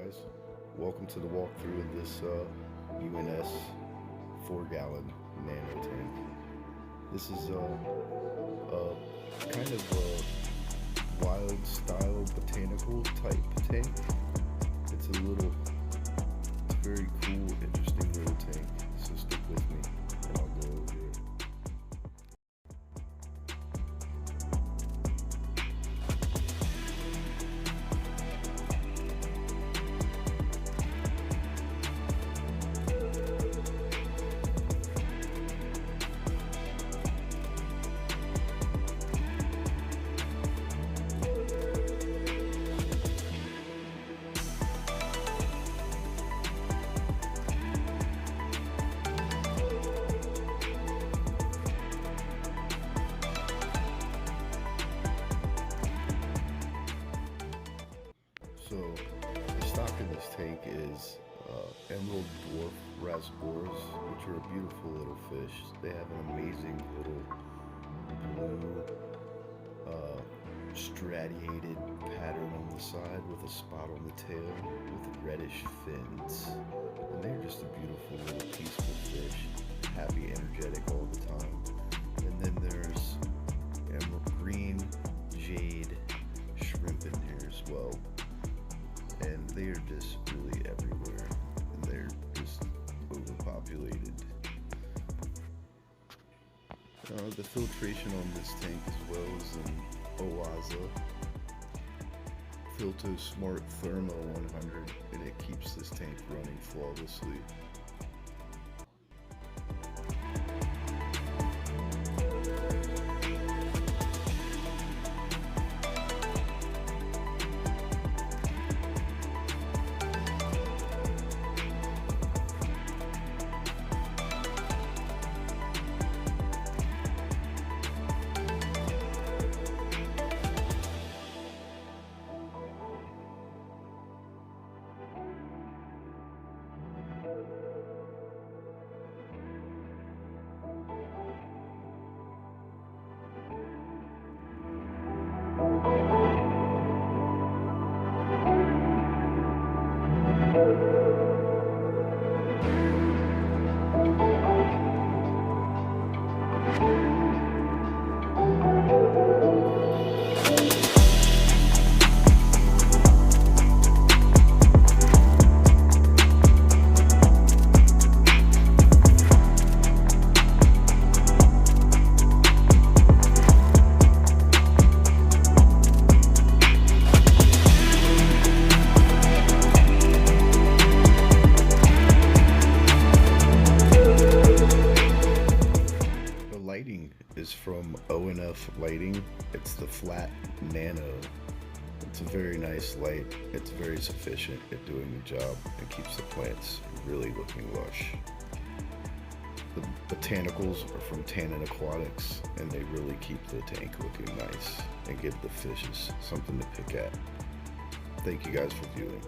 guys, welcome to the walkthrough of this UNS 4-gallon Nano tank. This is kind of a wild style botanical type tank. It's very cool, interesting little tank, so stick with me and I'll go over it. So, the stock in this tank is emerald dwarf rasbors, which are a beautiful little fish. They have an amazing little blue striated pattern on the side with a spot on the tail with reddish fins. And they're just a beautiful little peaceful fish, happy, energetic all the time. And then there's emerald green jade shrimp in here as well. And they are just really everywhere, and they're just overpopulated. The filtration on this tank as well is an Oase filtosmart thermo 100, and it keeps this tank running flawlessly. Is from ONF lighting. It's the flat Nano. It's a very nice light. It's very sufficient at doing the job and keeps the plants really looking lush. The Botanicals are from Tannin aquatics, and they really keep the tank looking nice and give the fishes something to pick at. Thank you guys for viewing.